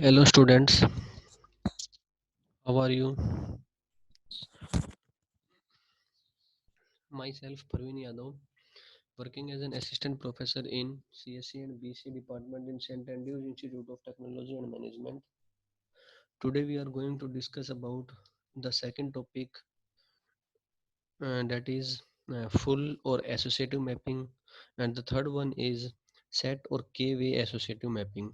Hello students, how are you? Myself Parveen Yadav, working as an assistant professor in CSC and BC department in St. Andrews Institute of Technology and Management. Today we are going to discuss about the second topic, that is full or associative mapping, and the third one is set or k-way associative mapping.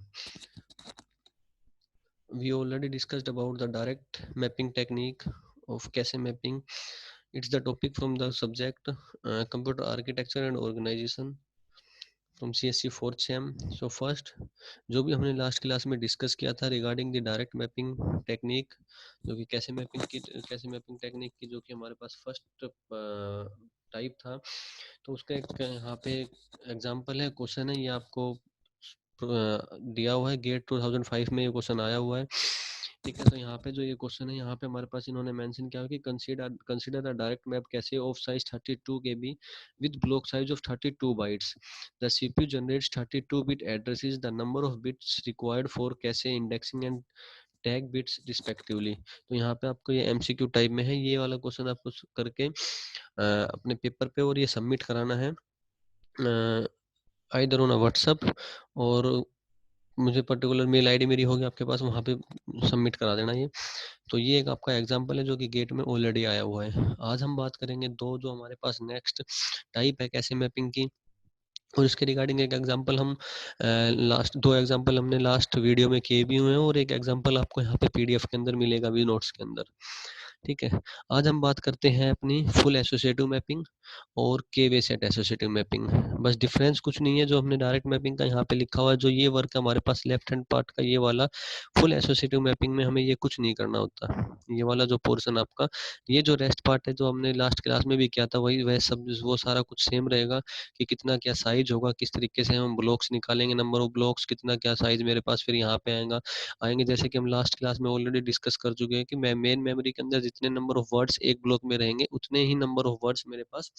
We already discussed about the direct mapping technique of Casey mapping. It's the topic from the subject computer architecture and organization from CSC fourth same. So first जो भी हमने last class में discuss किया था regarding the direct mapping technique, जो कि कैसे mapping technique की जो कि हमारे पास फर्स्ट टाइप था, तो उसका एक यहाँ पे एग्जांपल है, क्वेश्चन है, ये आपको दिया हुआ है, गेट 2005 में ये क्वेश्चन आया हुआ है. ठीक है, तो यहाँ पे जो ये क्वेश्चन है, यहाँ पे हमारे पास इन्होंने मेंशन किया कि कंसीडर अ डायरेक्ट मैप कैसे of size 32 KB with block size of 32 bytes. The CPU generates 32-bit addresses. The number of bits required for cache indexing and tag bits respectively. तो यहाँ पे आपको ये एमसीक्यू टाइप में है, ये वाला क्वेश्चन आपको करके अपने पेपर पे और ये सबमिट कराना है आइदर ऑन व्हाट्सअप, और मुझे पर्टिकुलर मेल आईडी मेरी होगी आपके पास, वहाँ पे सबमिट करा देना ये. तो ये एक आपका एग्जांपल है जो कि गेट में ऑलरेडी आया हुआ है. आज हम बात करेंगे दो जो हमारे पास नेक्स्ट टाइप है कैसे मैपिंग की, और इसके रिगार्डिंग एक एग्जांपल हम लास्ट दो एग्जांपल हमने लास्ट वीडियो में किए भी हुए हैं, और एक एग्जांपल आपको यहाँ पे पीडीएफ के अंदर मिलेगा भी नोट्स के अंदर. ठीक है, आज हम बात करते हैं अपनी फुल एसोसिएटिव मैपिंग और के वे सेट एसोसिएटिव मैपिंग. बस डिफरेंस कुछ नहीं है, जो हमने डायरेक्ट मैपिंग का यहाँ पे लिखा हुआ है, जो ये वर्क हमारे पास लेफ्ट हैंड पार्ट का ये वाला फुल एसोसिएटिव मैपिंग में हमें ये कुछ नहीं करना होता. ये वाला जो पोर्शन आपका, ये जो रेस्ट पार्ट है जो हमने लास्ट क्लास में भी किया था, वही वह सब वो सारा कुछ सेम रहेगा कि कितना क्या साइज होगा, किस तरीके से हम ब्लॉक्स निकालेंगे, नंबर ऑफ ब्लॉक्स, कितना क्या साइज मेरे पास फिर यहाँ पे आएंगे, जैसे कि हम लास्ट क्लास में ऑलरेडी डिस्कस कर चुके हैं कि मैं मेन मेमोरी के अंदर जितने नंबर ऑफ वर्ड्स एक ब्लॉक में रहेंगे, उतने ही नंबर ऑफ वर्ड्स मेरे पास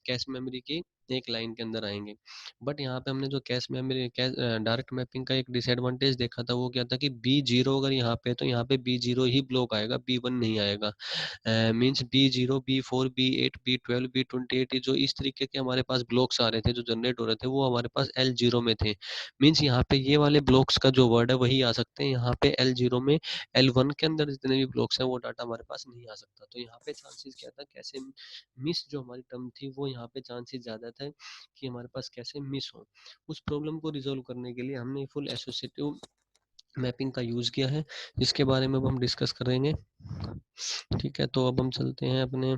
कैश मेमोरी की एक लाइन के अंदर आएंगे. बट यहाँ पे हमने जो कैश मेमोरी डायरेक्ट मैपिंग का एक डिसएडवांटेज देखा था, वो क्या था कि B0 अगर यहाँ पे है तो यहाँ पे B0 ही ब्लॉक आएगा, B1 नहीं आएगा. Means B0, B4, B8, B12, B28 जो इस तरीके के हमारे पास ब्लॉक्स आ रहे थे, जो जनरेट हो रहे थे, वो हमारे पास L0 में थे. मीन्स यहाँ पे ये वाले ब्लॉक्स का जो वर्ड है वही आ सकते हैं, यहाँ पे L0 में L1 के अंदर जितने भी ब्लॉक्स हैं वो डाटा हमारे पास नहीं आ सकता. तो यहाँ पे चांसेस क्या था, कैसे मिस जो हमारी टर्म थी, वो यहाँ पे चांसेस ज़्यादा था कि हमारे पास कैसे मिस हो. उस प्रॉब्लम को रिजोल्व करने के लिए हमने फुल एसोसिएटिव मैपिंग का यूज़ किया है, जिसके बारे में अब हम डिस्कस करेंगे. ठीक है, तो अब हम चलते हैं अपने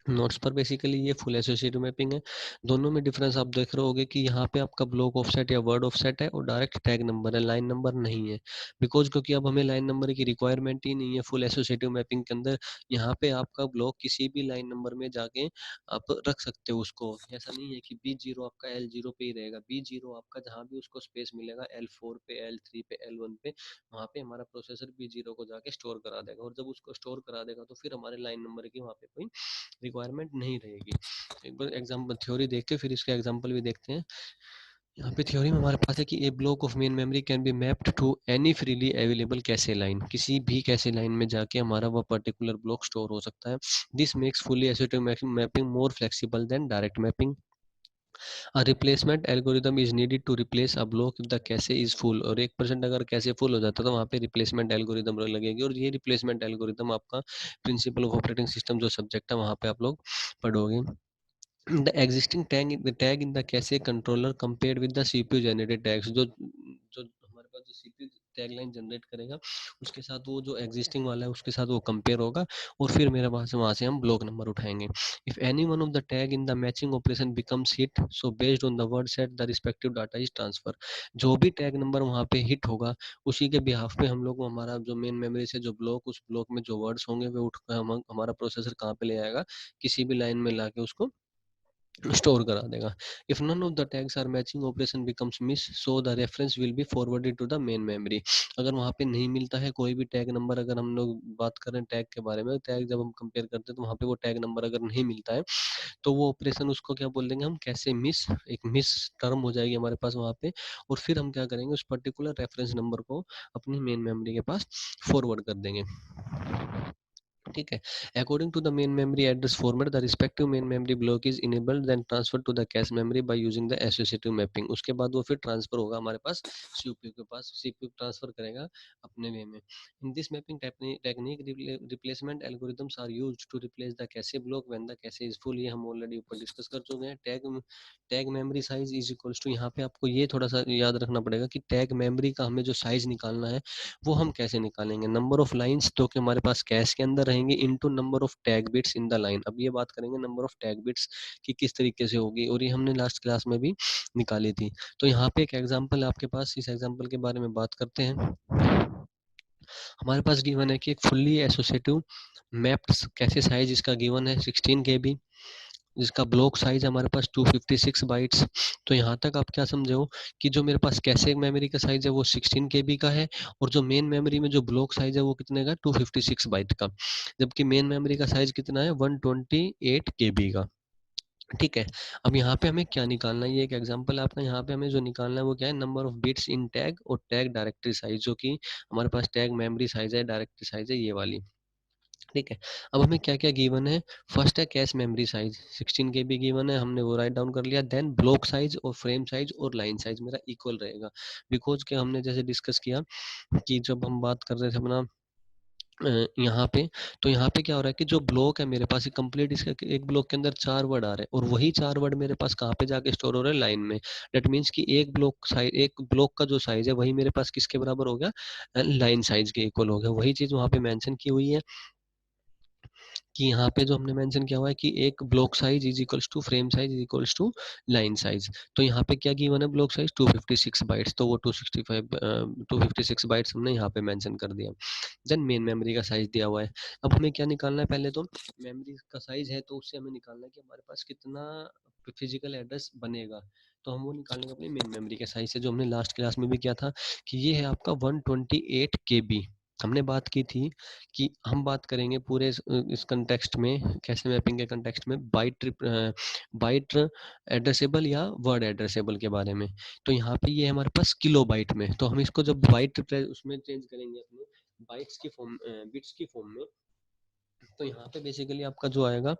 नोट्स पर. बेसिकली ये फुल एसोसिएटिव मैपिंग है. दोनों में डिफरेंस आप देख रहे होगे कि यहाँ पे आपका ब्लॉक ऑफसेट या वर्ड ऑफसेट है और डायरेक्ट टैग नंबर है, लाइन नंबर नहीं है. बिकॉज क्योंकि अब हमें लाइन नंबर की रिक्वायरमेंट ही नहीं है फुल एसोसिएटिव मैपिंग के अंदर. यहाँ पे आपका ब्लॉक किसी भी लाइन नंबर में जाके आप रख सकते हो उसको. ऐसा नहीं है कि B0 आपका L0 पे ही रहेगा. B0 आपका जहाँ भी उसको स्पेस मिलेगा L4 पे, L3 पे, L1 पे, वहाँ पे हमारा प्रोसेसर B0 को जाके स्टोर करा देगा, और जब उसको स्टोर करा देगा तो फिर हमारे लाइन नंबर की वहाँ पे कोई रिक्वायरमेंट नहीं रहेगी. एक बार एग्जाम्पल थ्योरी देख के फिर इसका एग्जाम्पल भी देखते हैं. यहाँ पे थ्योरी में हमारे पास है कि a block of main memory can be mapped to any freely available cache line. किसी भी कैशे लाइन में जाके हमारा वो पर्टिकुलर ब्लॉक स्टोर हो सकता है. This makes fully associative mapping more flexible than direct mapping. A replacement algorithm is needed to replace a block if the cache is full. और 1% अगर कैसे फुल हो जाता है तो वहाँ पे रिप्लेसमेंट एल्गोरिदम लगेगी, और ये रिप्लेसमेंट एल्गोरिदम आपका प्रिंसिपल ऑफ ऑपरेटिंग सिस्टम जो सब्जेक्ट है वहाँ पे आप लोग पढ़ोगे. The existing tag in the cache controller compared with the CPU generated tags. जो हमारे पास जो CPU टैग लाइन जनरेट करेगा, उसके साथ वो जो एग्जिस्टिंग वाला है उसके साथ वो कंपेयर होगा, और फिर मेरे पास वहाँ से हम ब्लॉक नंबर उठाएंगे. If any one of the tag in the matching operation becomes hit, so based on the word set the respective data is transfer. जो भी टैग नंबर वहाँ पे हिट होगा, उसी के बिहाफ पे हम लोग हमारा जो मेन मेमोरी से जो ब्लॉक, उस ब्लॉक में जो वर्ड्स होंगे वे उठ हमारा प्रोसेसर कहाँ पे ले आएगा, किसी भी लाइन में लाके उसको स्टोर करा देगा। If none of the tags are matching operation becomes miss, so the reference will be forwarded to the main memory. अगर वहाँ पे नहीं मिलता है कोई भी टैग नंबर, अगर हम लोग बात करें टैग के बारे में, टैग जब हम कंपेयर करते हैं तो वहाँ पे वो टैग नंबर अगर नहीं मिलता है तो वो ऑपरेशन उसको क्या बोल देंगे हम, कैसे मिस, एक मिस टर्म हो जाएगी हमारे पास वहाँ पे। और फिर हम क्या करेंगे, उस पर्टिकुलर रेफरेंस नंबर को अपनी मेन मेमोरी के पास फॉरवर्ड कर देंगे। ठीक है। According to the main memory address format, the respective main memory block is enabled then transfer to the cache memory by using the associative mapping. उसके बाद वो फिर ट्रांसफर होगा हमारे पास सीपीयू के पास, सीपीयू ट्रांसफर करेगा अपने वे में। In this mapping technique replacement algorithms are used to replace the cache block when the cache is full. ये हम ऑलरेडी ऊपर डिस्कस कर चुके हैं। Tag memory size is equals to, यहाँ पे आपको ये थोड़ा सा याद रखना पड़ेगा कि टैग मेमोरी का हमें जो साइज निकालना है वो हम कैसे निकालेंगे, नंबर ऑफ लाइंस जो कि हमारे पास कैश के अंदर रहेंगे into number of tag bits in the line. अब ये बात करेंगे नंबर ऑफ टैग बिट्स की किस तरीके से होगी, और ये हमने लास्ट क्लास में भी निकाली थी। तो यहाँ पे एक एग्जांपल आपके पास, इस एग्जांपल के बारे में बात करते हैं। हमारे पास गिवन है कि एक fully associative mapped cache size इसका गिवन है 16 KB, जिसका ब्लॉक साइज हमारे पास 256 बाइट्स। तो यहाँ तक आप क्या समझे हो कि जो मेरे पास कैशे मेमोरी का साइज है वो 16 KB का है, और जो मेन मेमोरी में जो ब्लॉक साइज है वो कितने का, 256 बाइट का, जबकि मेन मेमोरी का साइज कितना है, 128 KB का। ठीक है। अब यहाँ पे हमें क्या निकालना है, ये एक एग्जांपल है आपका। यहाँ पे हमें जो निकालना है वो क्या है, number of bits in tag और टैग डायरेक्टरी साइज, जो कि हमारे पास टैग मेमोरी साइज है, डायरेक्टरी साइज है ये वाली। ठीक है। अब हमें क्या क्या गिवन है, फर्स्ट है cache memory size 16 KB given है, हमने वो राइट डाउन कर लिया। देन ब्लॉक साइज और फ्रेम साइज और लाइन साइज मेरा इक्वल रहेगा, बिकॉज के हमने जैसे डिस्कस किया कि जब हम बात कर रहे थे अपना यहाँ पे, तो यहाँ पे क्या हो रहा है कि जो ब्लॉक है मेरे पास कंप्लीट, इसका एक ब्लॉक के अंदर 4 वर्ड आ रहे हैं, और वही 4 वर्ड मेरे पास कहाँ पे जाके स्टोर हो रहे हैं, लाइन में। दैट मीन्स कि एक ब्लॉक का जो साइज है वही मेरे पास किसके बराबर हो गया, लाइन साइज के इक्वल हो गया। वही चीज वहाँ पे मेंशन की हुई है कि यहाँ पे जो हमने मेंशन किया हुआ है कि एक block size is equals to frame size is equals to line size. तो यहाँ पे क्या गिवन है, ब्लॉक साइज 256 बाइट्स, तो वो 256 बाइट्स हमने यहाँ पे मेंशन कर दिया। देन मेन मेमोरी का साइज दिया हुआ है। अब हमें क्या निकालना है, पहले तो मेमोरी का साइज है तो उससे हमें निकालना है कि हमारे पास कितना फिजिकल एड्रेस बनेगा। तो हम वो निकालेंगे अपनी मेन मेमोरी के साइज से, जो हमने लास्ट क्लास में भी किया था कि ये है आपका 128 KB। हमने बात की थी कि हम बात करेंगे पूरे इस कंटेक्स्ट में, कैसे मैपिंग के कंटेक्स्ट में, बाइट एड्रेसेबल या वर्ड एड्रेसेबल के बारे में। तो यहाँ पे ये हमारे पास किलो बाइट में, तो हम इसको जब बाइट उसमें चेंज करेंगे अपने बाइट्स की फॉर्म, बिट्स की फॉर्म में, तो यहाँ पे बेसिकली आपका जो आएगा,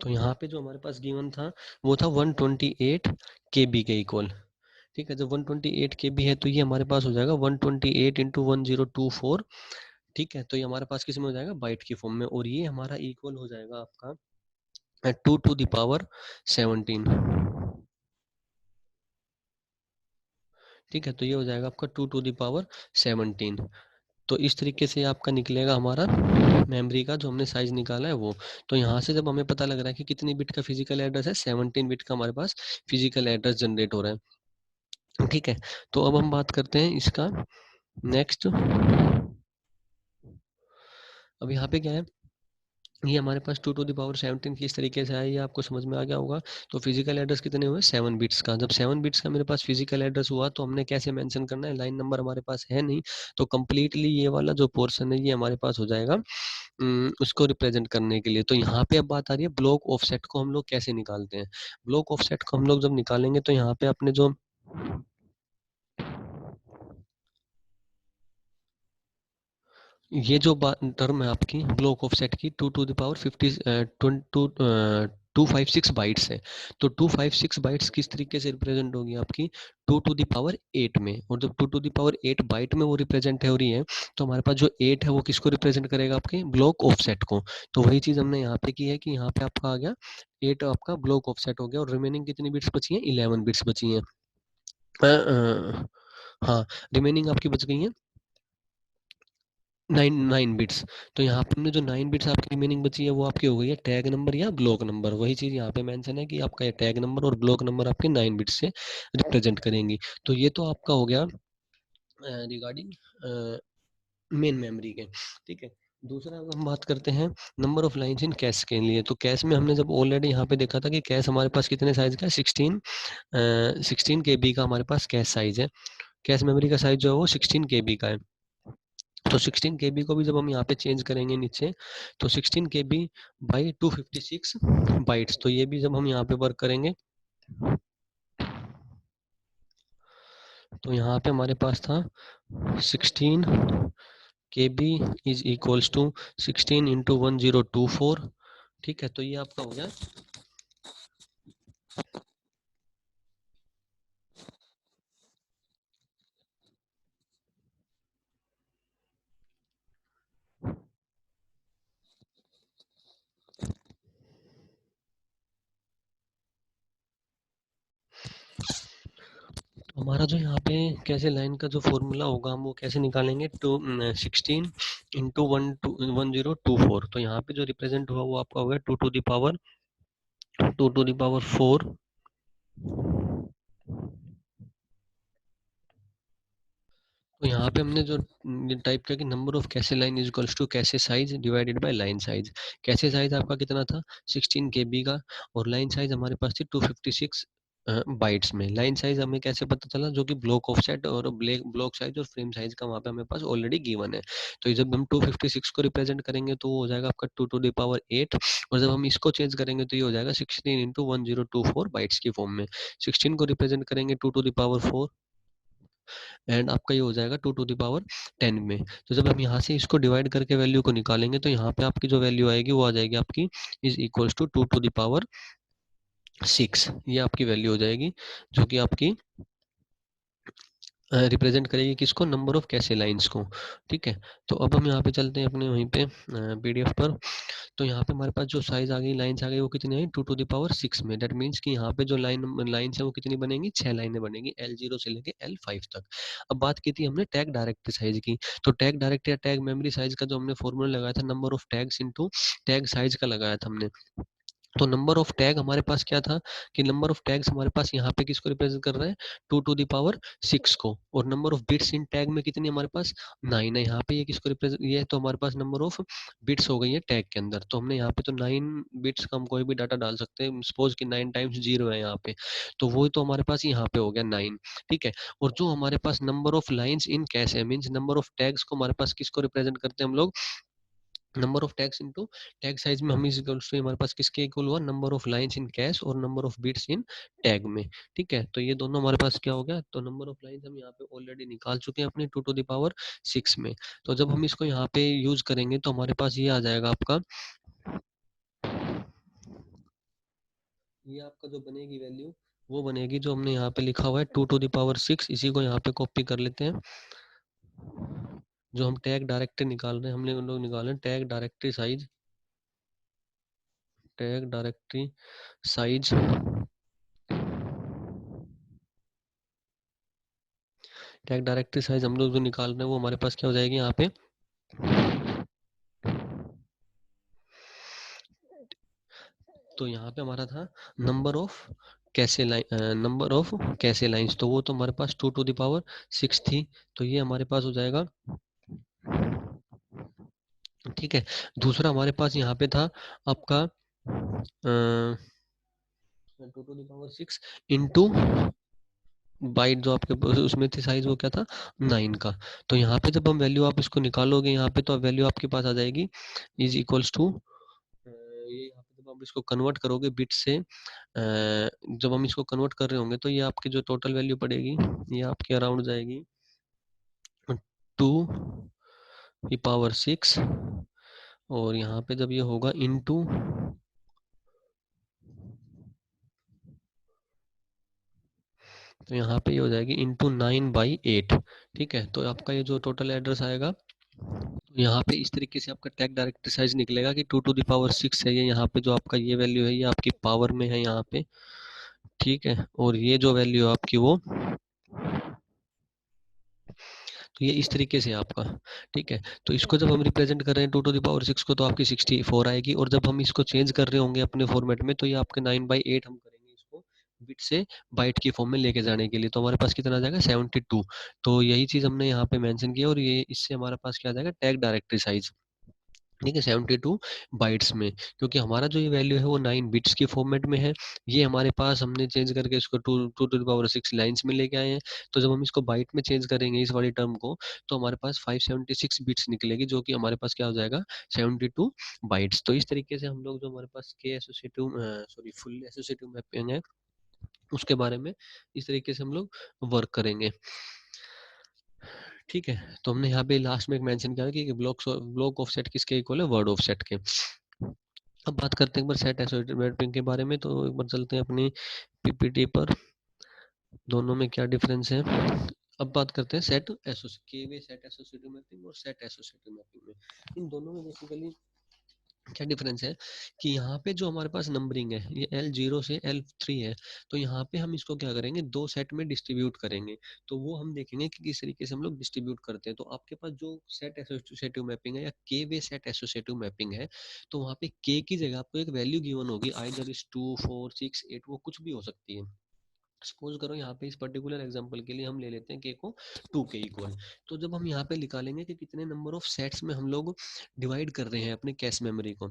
तो यहाँ पे जो हमारे पास गिवन था वो था 128 KB के इक्वल। ठीक है, जब 128 KB है तो ये हमारे पास हो जाएगा 128 इंटू 1024। ठीक है, तो ये हमारे पास किस में हो जाएगा, बाइट की फॉर्म में, और ये हमारा इक्वल हो जाएगा आपका 2 to the power 17। ठीक है, तो ये हो जाएगा आपका 2 to the power 17। तो इस तरीके से आपका निकलेगा हमारा मेमोरी का जो हमने साइज निकाला है वो। तो यहाँ से जब हमें पता लग रहा है कि कितनी बिट का फिजिकल एड्रेस है, 17 बिट का हमारे पास फिजिकल एड्रेस जनरेट हो रहा है। ठीक है, तो अब हम बात करते हैं इसका नेक्स्ट। अब यहाँ पे क्या है, ये हमारे पास 2 to the power 17 किस तरीके से आया, ये आपको समझ में आ गया होगा। तो फिजिकल एड्रेस कितने हुए, 7 बिट्स का। जब 7 बिट्स का मेरे पास फिजिकल एड्रेस हुआ तो हमने कैसे मेंशन करना है, लाइन नंबर हमारे पास है नहीं, तो कम्प्लीटली ये वाला जो पोर्शन है ये हमारे पास हो जाएगा उसको रिप्रेजेंट करने के लिए। तो यहाँ पे अब बात आ रही है ब्लॉक ऑफसेट को हम लोग कैसे निकालते हैं। ब्लॉक ऑफसेट को हम लोग जब निकालेंगे तो यहाँ पे अपने जो ये जो टर्म है आपकी ब्लॉक ऑफसेट की, 2 to the power 256 बाइट्स है। तो 256 बाइट्स किस तरीके से रिप्रेजेंट होगी आपकी, 2 to the power 8 में। और जब 2 to the power 8 बाइट में वो रिप्रेजेंट हो रही है, तो हमारे पास जो 8 है वो किसको रिप्रेजेंट करेगा, आपके ब्लॉक ऑफसेट को। तो वही चीज हमने यहाँ पे की है कि यहाँ पे आपका आ गया 8 आपका ब्लॉक ऑफसेट हो गया, और रिमेनिंग कितनी बिट्स बची हैं, 11 बिट्स बची हैं। हाँ, रिमेनिंग आपकी बच गई है 9 बिट्स। तो यहाँ पे हमने जो 9 बिट्स आपकी रिमेनिंग बची है वो आपकी हो गई है टैग नंबर या ब्लॉक नंबर। वही चीज यहाँ पे मेंशन है कि आपका ये टैग नंबर और ब्लॉक नंबर आपके 9 बिट्स से रिप्रेजेंट करेंगी। तो ये तो आपका हो गया रिगार्डिंग मेन मेमोरी के, ठीक है। दूसरा अब हम बात करते हैं number of lines in cash के लिए। तो कैश में हमने जब ऑलरेडी यहाँ पे देखा था कि कैश हमारे पास कितने साइज का है, 16 KB का हमारे पास कैश साइज है। कैश मेमोरी का साइज जो है वो 16 KB का है। तो 16 KB को भी जब हम यहाँ पे चेंज करेंगे नीचे, तो 16 KB बाई 256 बाइट्स, तो ये भी जब हम यहाँ पे वर्क करेंगे तो यहाँ पे हमारे पास था 16 KB is equals to 16 into 1024, ठीक है। तो ये आपका हो गया। हमारा जो यहाँ पे कैसे लाइन का जो फॉर्मूला होगा हम वो कैसे निकालेंगे, 16 इंटू 1024, तो यहाँ पे जो रिप्रेजेंट हुआ वो आपका होगा 2 to the power 4। तो यहाँ पे हमने जो टाइप किया कि नंबर ऑफ कैसे लाइन इज इक्वल्स टू कैसे size divided by line size. कैसे साइज आपका कितना था 16 KB का, और लाइन साइज हमारे पास थी 256 बाइट्स में। लाइन साइज हमें कैसे पता चला, जो कि ब्लॉक ऑफसेट और ब्लॉक साइज और फ्रेम साइज का वहाँ पे हमें पास ऑलरेडी गिवन है। तो ये जब हम 256 को रिप्रेजेंट करेंगे तो वो हो जाएगा आपका 2 to the power 8, और जब हम इसको चेंज करेंगे तो ये हो जाएगा 16 इंटू 1024 बाइट्स की फॉर्म में। 16 को रिप्रेजेंट करेंगे 2 to the power 4, एंड आपका ये हो जाएगा 2 to the power 10 में। तो जब हम यहाँ से इसको डिवाइड करके वैल्यू को निकालेंगे तो यहाँ पे आपकी जो वैल्यू आएगी वो आ जाएगी आपकी is equals to 2 to the power 6। ये आपकी वैल्यू हो जाएगी जो कि आपकी रिप्रेजेंट करेगी किसको, नंबर ऑफ कैसे लाइंस को, ठीक है। तो अब हम यहाँ पे चलते हैं अपने वहीं पे PDF पर। तो यहाँ पे हमारे पास जो साइज आ गई, लाइन्स आ गई, वो कितनी आई 2 to the power 6 में। दैट मीन्स कि यहाँ पे जो लाइन्स है वो कितनी बनेंगी, 6 लाइनें बनेंगी L0 से लेके L5 तक। अब बात की थी हमने टैग डायरेक्टरी साइज की, तो टैग डायरेक्टरी या टैग मेमोरी साइज का जो हमने फॉर्मूला लगाया था, number of tags into tag size का लगाया था हमने। तो नंबर ऑफ टैग हमारे पास क्या था कि नंबर ऑफ टैग्स हमारे पास यहाँ पे किसको रिप्रेजेंट कर रहा है 2 to the power 6 को, और number of bits in tag में कितनी हमारे पास 9 है। यहाँ पे ये किसको रिप्रेजेंट, ये तो हमारे पास नंबर ऑफ बिट्स हो गई है टैग के अंदर। तो हमने यहाँ पे तो 9 बिट्स का हम कोई भी डाटा डाल सकते हैं, सपोज कि 9 टाइम्स 0 है यहाँ पे, तो वो तो हमारे पास यहाँ पे हो गया 9, ठीक है। और जो हमारे पास number of lines in cache है, मीन्स नंबर ऑफ टैग्स को हमारे पास किसको रिप्रेजेंट करते हैं हम लोग, number of tags into tag size में हम इज इक्वल्स टू हमारे पास किसके इक्वल हुआ, number of lines in cache और number of bits in tag में, ठीक है। तो ये दोनों हमारे पास क्या हो गया, तो नंबर ऑफ लाइंस हम यहाँ पे ऑलरेडी निकाल चुके हैं अपने 2 to the power 6 में। तो जब हम इसको यहाँ पे यूज करेंगे तो हमारे पास ये आ जाएगा आपका, ये आपका जो बनेगी वैल्यू वो बनेगी जो हमने यहाँ पे लिखा हुआ है 2 to the power 6। इसी को यहाँ पे कॉपी कर लेते हैं। जो हम टैग डायरेक्टरी निकाल रहे हैं, हमने उन लोग निकाले हैं tag directory size, tag directory size, tag directory size हम लोग जो निकाल रहे हैं वो हमारे पास क्या हो जाएगी यहाँ पे, तो यहाँ पे हमारा था नंबर ऑफ कैसे लाइन, नंबर ऑफ कैसे लाइंस, तो वो तो हमारे पास 2 to the power 6 थी। तो ये हमारे पास हो जाएगा, ठीक है। दूसरा हमारे पास यहाँ पे था आपका 2 to the power 6 into byte, जो आपके उसमें थी साइज वो क्या था 9 का। तो यहाँ पे जब हम वैल्यू आप इसको निकालोगे यहाँ पे, तो वैल्यू आपके पास आ जाएगी इज इक्वल्स टू, ये यहाँ पे जब आप इसको कन्वर्ट करोगे बिट से, जब हम इसको कन्वर्ट कर रहे होंगे तो ये आपकी जो टोटल वैल्यू पड़ेगी ये आपके अराउंड जाएगी 2 की पावर 6, और यहाँ पे जब ये होगा इनटू, तो यहाँ पे ये हो जाएगी इंटू 9/8, ठीक है। तो आपका ये जो टोटल एड्रेस आएगा, तो यहाँ पे इस तरीके से आपका टैग डायरेक्टरी साइज निकलेगा कि 2 to the power 6 है ये, यहाँ पे जो आपका ये वैल्यू है ये आपकी पावर में है यहाँ पे, ठीक है। और ये जो वैल्यू है आपकी वो, तो ये इस तरीके से आपका, ठीक है। तो इसको जब हम रिप्रेजेंट कर रहे हैं 2 to the power 6 को, तो आपकी 64 आएगी, और जब हम इसको चेंज कर रहे होंगे अपने फॉर्मेट में तो ये आपके 9/8 हम करेंगे इसको बिट से बाइट की फॉर्म में लेके जाने के लिए। तो हमारे पास कितना आ जाएगा 72। तो यही चीज़ हमने यहाँ पे मेंशन किया और ये इससे हमारे पास क्या आ जाएगा टैग डायरेक्टरी साइज, ठीक है 72 बाइट्स में, क्योंकि हमारा जो ये वैल्यू है वो 9 बिट्स की फॉर्मेट में है। ये हमारे पास हमने चेंज करके इसको 2 टू द पावर 6 लाइन्स में लेके आए हैं। तो जब हम इसको बाइट में चेंज करेंगे इस वाली टर्म को, तो हमारे पास 576 बिट्स निकलेगी, जो कि हमारे पास क्या हो जाएगा 72 बाइट्स। तो इस तरीके से हम लोग जो हमारे पास के एसोसिएटिव फुल एसोसिएटिव मैपिंग है उसके बारे में इस तरीके से हम लोग वर्क करेंगे। ठीक है, तो हमने यहाँ पे लास्ट में एक मेंशन किया कि ब्लॉक ऑफसेट किसके इक्वल है, वर्ड ऑफसेट के। अब बात करते हैं एक बार सेट एसोसिएटिव मैपिंग के बारे में। तो एक बार चलते हैं अपनी पीपीटी पर, दोनों में क्या डिफरेंस है। अब बात करते हैं सेट एसोसिएटिव मैपिंग और सेट एसोसिएटिव मैपिंग में। इन दोनों में बेसिकली क्या डिफरेंस है कि यहाँ पे जो हमारे पास नंबरिंग है ये L0 से L3 है, तो यहाँ पे हम इसको क्या करेंगे दो सेट में डिस्ट्रीब्यूट करेंगे। तो वो हम देखेंगे कि किस तरीके से हम लोग डिस्ट्रीब्यूट करते हैं। तो आपके पास जो सेट एसोसिएटिव मैपिंग है या के वे सेट एसोसिएटिव मैपिंग है, तो वहाँ पे के की जगह आपको एक वैल्यू गिवन होगी, आइदर इज 2 4 6 8, वो कुछ भी हो सकती है। सपोज करो यहाँ पे इस पर्टिकुलर एग्जांपल के लिए हम ले लेते हैं के को 2 के इक्वल। तो जब हम यहाँ पे निकालेंगे कि कितने नंबर ऑफ सेट्स में हम लोग डिवाइड कर रहे हैं अपने कैश मेमोरी को,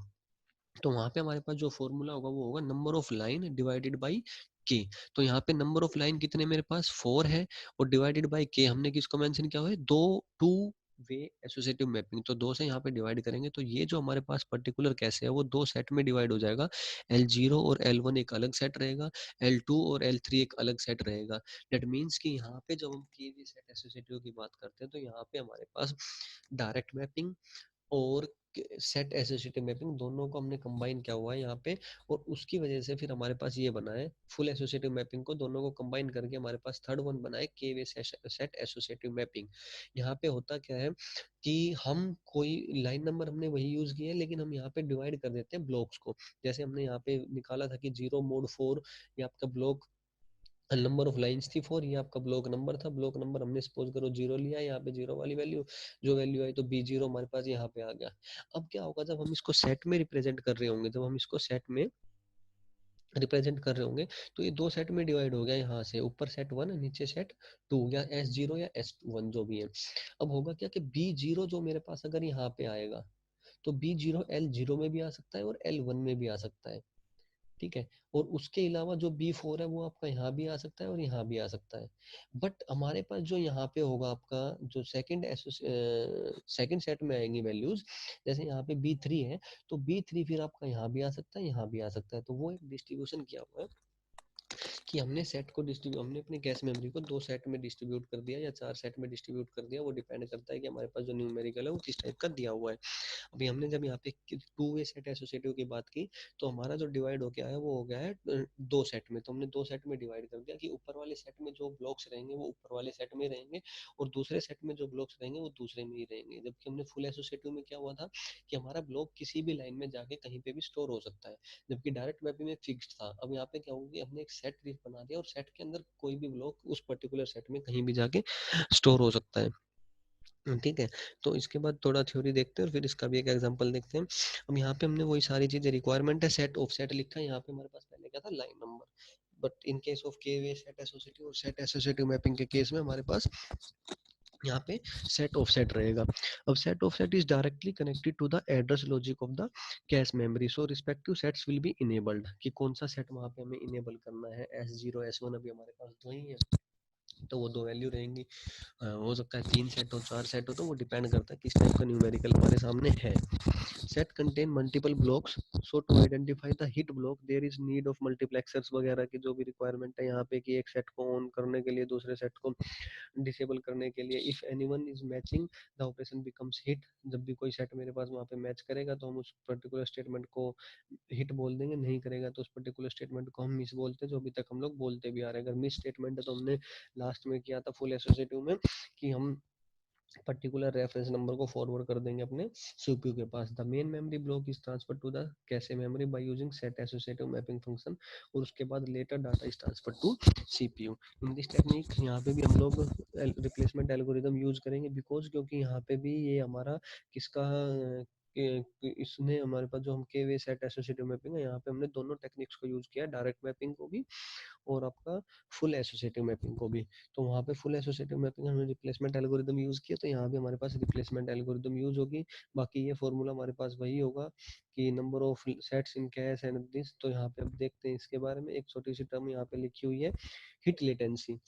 तो वहां पे हमारे पास जो फॉर्मूला होगा वो होगा number of line divided by के। तो यहाँ पे नंबर ऑफ लाइन कितने मेरे पास 4 है, और डिवाइडेड बाय के हमने किसको मेंशन किया हुआ है, दो टू वे एसोसिएटिव मैपिंग, तो दो से यहाँ पे डिवाइड करेंगे। तो ये जो हमारे पास पर्टिकुलर कैसे है वो दो सेट में डिवाइड हो जाएगा। L0 और L1 एक अलग सेट रहेगा, L2 और L3 एक अलग सेट रहेगा। दैट मीन्स कि यहाँ पे जब हम के वे सेट एसोसिएटिव की बात करते हैं तो यहाँ पे हमारे पास डायरेक्ट मैपिंग और सेट एसोसिएटिव मैपिंग दोनों को हमने कंबाइन किया हुआ है यहाँ पे, और उसकी वजह से फिर हमारे पास ये बना है फुल एसोसिएटिव मैपिंग को दोनों को कंबाइन करके हमारे पास थर्ड वन बना है के वे सेट एसोसिएटिव मैपिंग। यहाँ पे होता क्या है कि हम कोई लाइन नंबर हमने वही यूज किया है, लेकिन हम यहाँ पे डिवाइड कर देते हैं ब्लॉक्स को। जैसे हमने यहाँ पे निकाला था कि 0 mod 4 ये आपका ब्लॉक नंबर ऑफ लाइंस थी 4, ये आपका ब्लॉक नंबर था। ब्लॉक नंबर हमने सपोज करो 0 लिया, यहाँ पे 0 वाली वैल्यू, जो वैल्यू आई तो B0 हमारे पास यहाँ पे आ गया। अब क्या होगा जब हम इसको सेट में रिप्रेजेंट कर रहे होंगे, जब हम इसको सेट में रिप्रेजेंट कर रहे होंगे, तो ये दो सेट में डिवाइड हो गया, यहाँ से ऊपर सेट 1 नीचे सेट 2, या S0 या S1 जो भी है। अब होगा क्या कि B0 जो मेरे पास अगर यहाँ पे आएगा, तो B0 L0 में भी आ सकता है और L1 में भी आ सकता है, ठीक है। और उसके अलावा जो B4 है वो आपका यहाँ भी आ सकता है और यहाँ भी आ सकता है। बट हमारे पास जो यहाँ पे होगा आपका जो सेकंड सेट में आएंगी वैल्यूज, जैसे यहाँ पे B3 है, तो B3 फिर आपका यहाँ भी आ सकता है, यहाँ भी आ सकता है। तो वो एक डिस्ट्रीब्यूशन किया हुआ है कि हमने अपने कैश मेमोरी को दो सेट में डिस्ट्रीब्यूट कर दिया या चार सेट में डिस्ट्रीब्यूट कर दिया। वो डिपेंड करता है कि हमारे पास जो न्यूमेरिकल है वो किस टाइप का दिया हुआ है। अभी हमने जब यहाँ पे टू वे सेट एसोसिएटिव की बात की, तो हमारा जो डिवाइड हो गया है वो हो गया है दो सेट में। तो हमने दो सेट में डिवाइड कर दिया कि ऊपर वाले सेट में जो ब्लॉक्स रहेंगे वो ऊपर वाले सेट में रहेंगे, और दूसरे सेट में जो ब्लॉक्स रहेंगे वो दूसरे में ही रहेंगे। जबकि हमने फुल एसोसिएटिव में क्या हुआ था कि हमारा ब्लॉक किसी भी लाइन में जाके कहीं पे भी स्टोर हो सकता है, जबकि डायरेक्ट मैपिंग में फिक्स्ड था। अब यहाँ पे क्या होगा कि हमने एक सेट बना दिया और सेट के अंदर कोई भी ब्लॉक उस पर्टिकुलर सेट में कहीं भी जाके स्टोर हो सकता है, ठीक है। तो इसके बाद थोड़ा थ्योरी देखते हैं और फिर इसका भी एक एग्जांपल देखते हैं। अब यहाँ पे हमने वही सारी चीजें रिक्वायरमेंट है, सेट ऑफ सेट लिखा है, यहाँ पे हमारे पास पहले क्या था line number. But in case of के वे सेट एसोसिएटिव और सेट एसोसिएटिव मैपिंग के केस में हमारे पास यहाँ पे सेट ऑफ सेट रहेगा। अब set offset is directly connected to the address logic of the cache memory, so respective sets will be enabled, कि कौन सा सेट वहाँ पे हमें इनेबल करना है। S0 S1 अभी हमारे पास दो ही है, तो वो दो वैल्यू रहेंगी। हो सकता है 3 सेट हो 4 सेट हो, तो वो डिपेंड करता है किस टाइप का न्यूमेरिकल हमारे सामने है। Set contain multiple blocks, so to identify the hit block there is need of multiplexers वगैरह की जो भी रिक्वायरमेंट है यहाँ पे, कि एक सेट को ऑन करने के लिए दूसरे सेट को डिसेबल करने के लिए। If anyone is matching the operation becomes hit, जब भी कोई सेट मेरे पास वहाँ पे मैच करेगा तो हम उस पर्टिकुलर स्टेटमेंट को हिट बोल देंगे, नहीं करेगा तो उस पर्टिकुलर स्टेटमेंट को हम मिस बोलते हैं, जो अभी तक हम लोग बोलते भी आ रहे हैं। अगर मिस स्टेटमेंट है तो हमने लास्ट में किया था फुल एसोसिएटिव में कि हम पर्टिकुलर रेफरेंस नंबर को फॉरवर्ड कर देंगे अपने सीपीयू के पास। The main memory block is transfer to the cache memory by using set associative mapping function, और उसके बाद later data is transfer to CPU. In this technique यहाँ पे भी हम लोग रिप्लेसमेंट एल्गोरिदम यूज करेंगे, बिकॉज क्योंकि यहाँ पे भी ये हमारा किसका इसने हमारे पास जो हम के वे सेट एसोसिएटिव मैपिंग है, यहाँ पे हमने दोनों टेक्निक्स को यूज किया, डायरेक्ट मैपिंग को भी और आपका फुल एसोसिएटिव मैपिंग को भी। तो वहाँ पे फुल एसोसिएटिव मैपिंग हमने रिप्लेसमेंट एल्गोरिदम यूज किया, तो यहाँ पे हमारे पास रिप्लेसमेंट एल्गोरिदम यूज होगी। बाकी ये फॉर्मूला हमारे पास वही होगा कि number of sets in cash and this. तो यहाँ पे अब देखते हैं इसके बारे में, एक छोटी सी टर्म यहाँ पे लिखी हुई है, हिट लेटेंसी।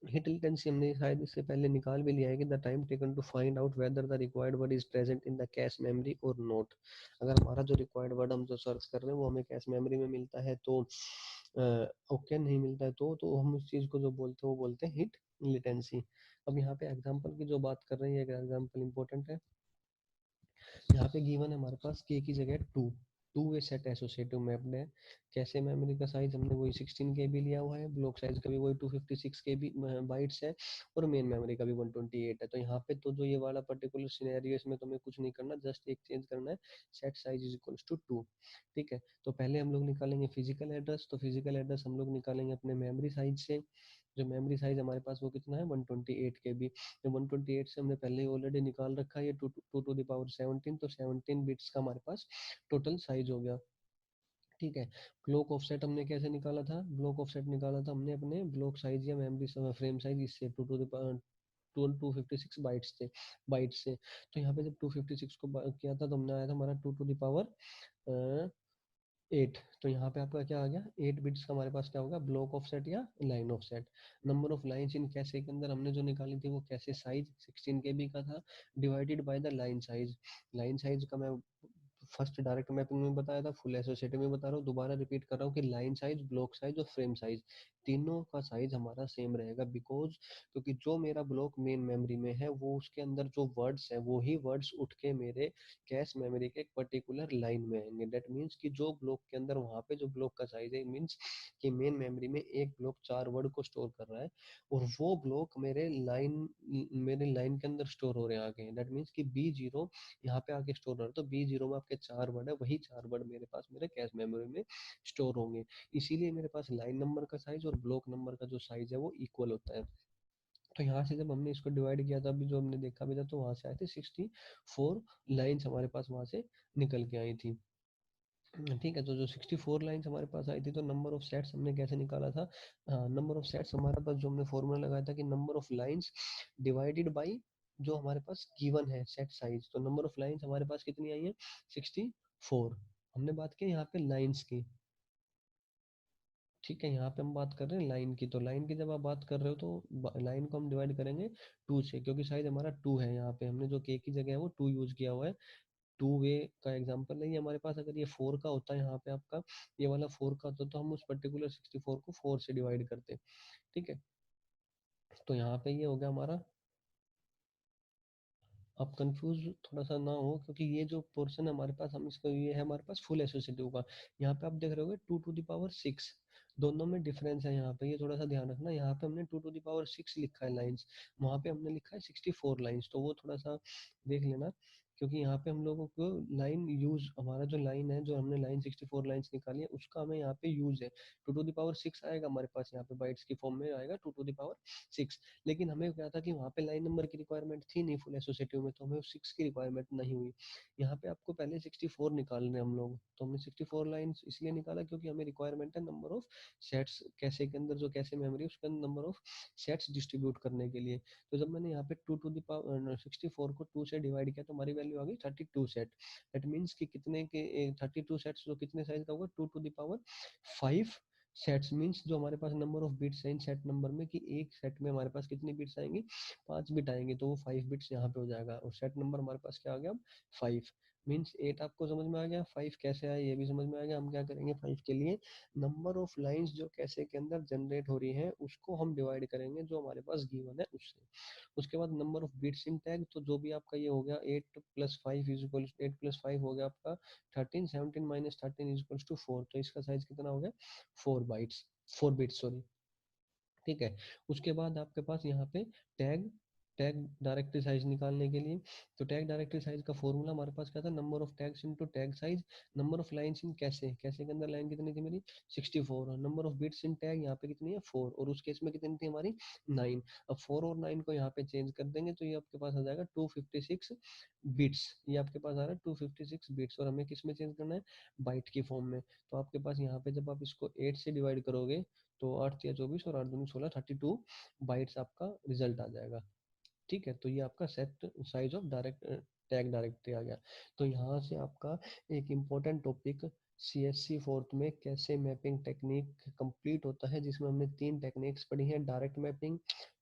हिट लेटेंसी हमने शायद इससे पहले निकाल भी लिया है कि the time taken to find out whether the required word is present in the cache memory और नॉट। अगर हमारा जो रिक्वायर्ड वर्ड हम जो सर्च कर रहे हैं वो हमें कैश मेमोरी में मिलता है तो ओके, नहीं मिलता है तो हम उस चीज को जो बोलते हैं वो बोलते हैं हिट लेटेंसी। अब यहाँ पे एग्जांपल की जो बात कर रहे हैं, ये एग्जांपल इंपॉर्टेंट है। यहाँ पे गिवन है हमारे पास के की जगह two way set associative mapped है। कैसे मेमोरी का साइज हमने वही 16 के बी लिया हुआ है, ब्लॉक साइज का भी वही 256 के बी बाइट्स है, और मेन मेमोरी का भी 128 है। तो यहाँ पे तो जो ये वाला पर्टिकुलर सिनेरियो, इसमें तुम्हें कुछ नहीं करना, जस्ट एक चेंज करना है, set size is equals to 2। ठीक है, तो पहले हम लोग निकालेंगे फिजिकल एड्रेस। तो फिजिकल एड्रेस हम लोग निकालेंगे अपने मेमोरी साइज से। जो मेमोरी साइज हमारे पास वो कितना है, 128 के बी। तो 128 से हमने पहले ही ऑलरेडी निकाल रखा है, ये टू टू द पावर 17, तो 17 बिट्स का हमारे पास टोटल साइज हो गया। ठीक है, ब्लॉक ऑफसेट हमने कैसे निकाला था, ब्लॉक ऑफसेट निकाला था हमने अपने ब्लॉक साइज या मेमोरी फ्रेम साइज इससे, two to the two 256 bytes से बाइट से। तो यहाँ पे जब 256 को किया था तो हमने आया था हमारा टू टू द पावर 8। तो यहाँ पे आपका क्या आ गया, 8 बिट्स का हमारे पास क्या होगा, ब्लॉक ऑफ सेट या line of set. Number of lines इन कैसे के अंदर हमने जो निकाली थी वो कैसे साइज 16 के बी का था, divided by the line size. Line size का मैं फर्स्ट डायरेक्ट मैपिंग में बताया था, फुल एसोसिएटिव में बता रहा हूँ, दोबारा रिपीट कर रहा हूँ कि लाइन साइज, ब्लॉक साइज और फ्रेम साइज तीनों का साइज हमारा सेम रहेगा। बिकॉज क्योंकि जो मेरा ब्लॉक मेन मेमोरी में है वो उसके अंदर जो वर्ड्स है वो ही वर्ड्स उठ के मेरे कैश मेमोरी के एक पर्टिकुलर लाइन में आएंगे। दैट मीन्स कि जो ब्लॉक के अंदर वहां पे जो ब्लॉक का साइज है, मीन्स कि मेन मेमोरी में एक ब्लॉक 4 वर्ड को स्टोर कर रहा है, और वो ब्लॉक मेरे लाइन के अंदर स्टोर हो रहे हैं आगे। दैट मीन्स कि B0 यहाँ पे आके स्टोर हो रहा है, तो B0 में आपके 4 वर्ड है, वही 4 वर्ड मेरे पास मेरे कैश मेमोरी में स्टोर होंगे। इसीलिए मेरे पास लाइन नंबर का साइज और ब्लॉक नंबर का जो साइज है वो इक्वल होता है। तो यहाँ से जब हमने इसको डिवाइड किया था, अभी जो हमने देखा भी था, तो वहां से आए थे 64 लाइन्स हमारे पास वहां से निकल के आई थी। ठीक है, तो जो 64 लाइन्स हमारे पास आई थी, तो नंबर ऑफ सेट्स हमने कैसे निकाला था, नंबर ऑफ सेट्स हमारे पास जो हमने फॉर्मूला लगाया था कि number of lines divided by जो हमारे पास गिवन है सेट साइज। तो नंबर ऑफ लाइन्स हमारे पास कितनी आई है, 64। हमने बात की यहाँ पे लाइन्स की। ठीक है, यहाँ पे हम बात कर रहे हैं लाइन की। तो लाइन की जब आप बात कर रहे हो तो लाइन को हम डिवाइड करेंगे 2 से, क्योंकि साइज हमारा 2 है। यहाँ पे हमने जो के की जगह है वो 2 यूज किया हुआ है। टू वे का एग्जांपल नहीं है हमारे पास। अगर ये 4 का होता है, यहाँ पे आपका ये वाला 4 का होता, तो हम उस पर्टिकुलर 64 को 4 से डिवाइड करते। ठीक है, तो यहाँ पे ये हो गया हमारा। आप कंफ्यूज थोड़ा सा ना हो, क्योंकि ये जो पोर्शन है हमारे पास, हम इसको, ये है हमारे पास फुल एसोसिएटिव का। यहाँ पे आप देख रहे होगे 2 टू द पावर 6, दोनों में डिफरेंस है। यहाँ पे ये थोड़ा सा ध्यान रखना, यहाँ पे हमने 2 टू द पावर 6 लिखा है लाइंस, वहाँ पे हमने लिखा है 64 लाइंस। तो वो थोड़ा सा देख लेना, क्योंकि यहाँ पे हम लोगों को लाइन यूज, हमारा जो लाइन है, जो हमने लाइन 64 लाइंस निकाली है उसका हमें यहाँ पे यूज है। 2 टू द पावर 6 आएगा हमारे पास, यहाँ पे बाइट्स की फॉर्म में आएगा 2 टू द पावर 6। लेकिन हमें क्या था कि वहाँ पे लाइन नंबर की रिक्वायरमेंट थी नहीं फुल एसोसिएटिव में, तो हमें 6 की रिक्वायरमेंट नहीं हुई। यहाँ पे आपको पहले 64 निकालने हम लोग, तो हमने 64 लाइन्स इसलिए निकाला क्योंकि हमें रिक्वायरमेंट है नंबर ऑफ सेट्स कैसे के अंदर, जो कैसे मेमोरी उसके अंदर नंबर ऑफ सेट्स डिस्ट्रीब्यूट करने के लिए। तो जब मैंने यहाँ पे 2 टू द पावर 64 को 2 से डिवाइड किया तो हमारी वैल्यू आ गई 32 सेट। दैट मीन्स कि कितने के 32 सेट्स, जो कितने साइज का होगा, 2 to the power 5 sets. Means जो हमारे पास नंबर ऑफ बिट्स है इन सेट नंबर में, कि एक सेट में हमारे पास कितनी बिट्स आएंगी, 5 बिट आएंगे, तो वो 5 बिट्स यहाँ पे हो जाएगा, और सेट नंबर हमारे पास क्या आ गया अब, 5। मीन्स 8 आपको समझ में आ गया, 5 कैसे आया ये भी समझ में आ गया। हम क्या करेंगे, 5 के लिए नंबर ऑफ लाइंस जो कैसे के अंदर जनरेट हो रही है उसको हम डिवाइड करेंगे जो हमारे पास गिवन है उससे। उसके बाद number of bits in tag, तो जो भी आपका ये हो गया 8 + 5 इज इक्वल, 8 + 5 हो गया आपका 13, 17 - 13 इज इक्वल टू 4। तो इसका साइज कितना हो गया, 4 बिट्स, सॉरी। ठीक है, उसके बाद आपके पास यहाँ पे टैग टैग डायरेक्टरी साइज निकालने के लिए। तो टैग डायरेक्टरी साइज का फॉर्मूला हमारे पास क्या था, number of tags into tag size, number of lines इन कैसे, कैसे के अंदर लाइन कितनी थी मेरी 64, और number of bits in tag यहाँ पे कितनी है 4, और उस केस में कितनी थी हमारी 9। अब 4 और 9 को यहाँ पे चेंज कर देंगे तो ये आपके पास आ जाएगा 256 बिट्स, ये आपके पास आ रहा है 256 बिट्स, और हमें किस में चेंज करना है, बाइट की फॉर्म में। तो आपके पास यहाँ पे जब आप इसको 8 से डिवाइड करोगे तो 8 या 24 और 8 दूनी 16, 32 बाइट्स आपका रिजल्ट आ जाएगा। ठीक है, तो ये आपका set size of direct tag directory आ गया। तो यहाँ से आपका एक इम्पोर्टेंट टॉपिक CSC फोर्थ में कैसे मैपिंग टेक्निक कंप्लीट होता है, जिसमें हमने 3 टेक्निक्स पढ़ी हैं, direct mapping,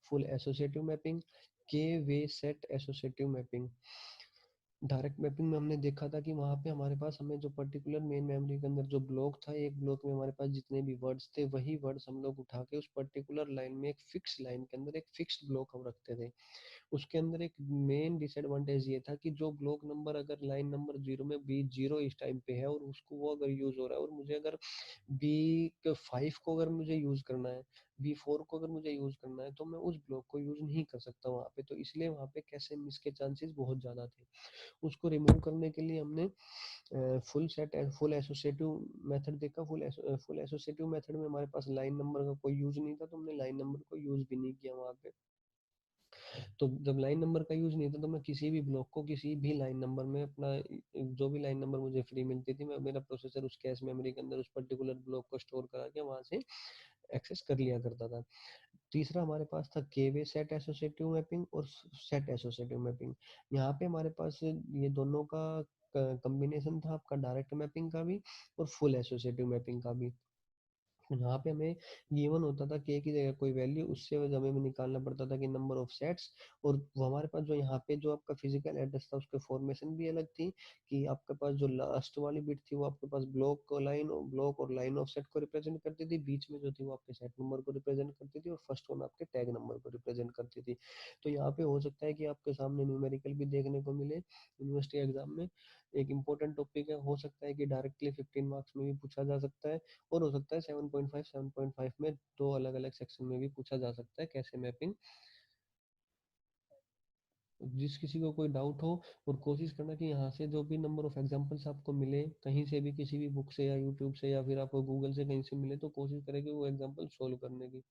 full associative mapping, k way set associative mapping. Direct mapping में हमने देखा था कि वहाँ पे हमारे पास हमें जो पर्टिकुलर मेन मेमोरी के अंदर जो ब्लॉक था, एक ब्लॉक में हमारे पास जितने भी वर्ड्स थे वही वर्ड्स हम लोग उठा के उस पर्टिकुलर लाइन में एक फिक्स लाइन के अंदर एक फिक्स्ड ब्लॉक हम रखते थे। उसके अंदर एक मेन डिसएडवांटेज ये था कि जो ब्लॉक नंबर अगर लाइन नंबर 0 में बी 0 इस टाइम पे है और उसको वो अगर यूज हो रहा है, और मुझे अगर B5 को अगर मुझे यूज करना है, B4 को अगर मुझे यूज करना है, तो मैं उस ब्लॉक को यूज नहीं कर सकता वहाँ पे। तो इसलिए वहाँ पे कैसे मिस के चांसेस बहुत ज़्यादा थे। उसको रिमूव करने के लिए हमने फुल एसोसिएटिव मेथड देखा। फुल एसोसिएटिव मेथड में हमारे पास लाइन नंबर का कोई यूज नहीं था, तो हमने लाइन नंबर को यूज भी नहीं किया वहाँ पे। तो जब लाइन नंबर का यूज नहीं था तो मैं किसी भी ब्लॉक को किसी भी लाइन नंबर में अपना जो भी लाइन नंबर मुझे फ्री मिलती थी, मैं मेरा प्रोसेसर उस कैश मेमोरी के अंदर उस पर्टिकुलर ब्लॉक को स्टोर करा के वहां से एक्सेस कर लिया करता था। तीसरा हमारे पास था केवे सेट एसोसिएटिव मैपिंग और सेट एसोसिएटिव मैपिंग। यहाँ पे हमारे पास ये दोनों का कॉम्बिनेशन था, आपका डायरेक्ट मैपिंग का भी और फुल एसोसिएटिव मैपिंग का भी। यहाँ पे हमें गिवन होता था के की जगह कोई वैल्यू, उससे हमें निकालना पड़ता था कि नंबर ऑफ सेट्स। और वो हमारे पास जो यहाँ पे जो आपका फिजिकल एड्रेस था उसके फॉर्मेशन भी अलग थी, कि आपके पास जो लास्ट वाली बिट थी वो आपके पास ब्लॉक और लाइन ऑफ सेट को रिप्रेजेंट करती थी, बीच में जो थी वो आपके सेट नंबर को रिप्रेजेंट करती थी, और फर्स्ट वन आपके टैग नंबर को रिप्रेजेंट करती थी। तो यहाँ पे हो सकता है कि आपके सामने न्यूमेरिकल भी देखने को मिले यूनिवर्सिटी एग्जाम में, एक इम्पोर्टेंट टॉपिक है, हो सकता है कि डायरेक्टली 15 मार्क्स में भी पूछा जा सकता है, और हो सकता है 7.5 में दो अलग अलग सेक्शन में भी पूछा जा सकता है कैसे मैपिंग। जिस किसी को कोई डाउट हो, और कोशिश करना कि यहाँ से जो भी नंबर ऑफ एग्जांपल्स आपको मिले कहीं से भी, किसी भी बुक से या यूट्यूब से या फिर आपको गूगल से कहीं से मिले, तो कोशिश करें कि वो एग्जांपल सोल्व करने की।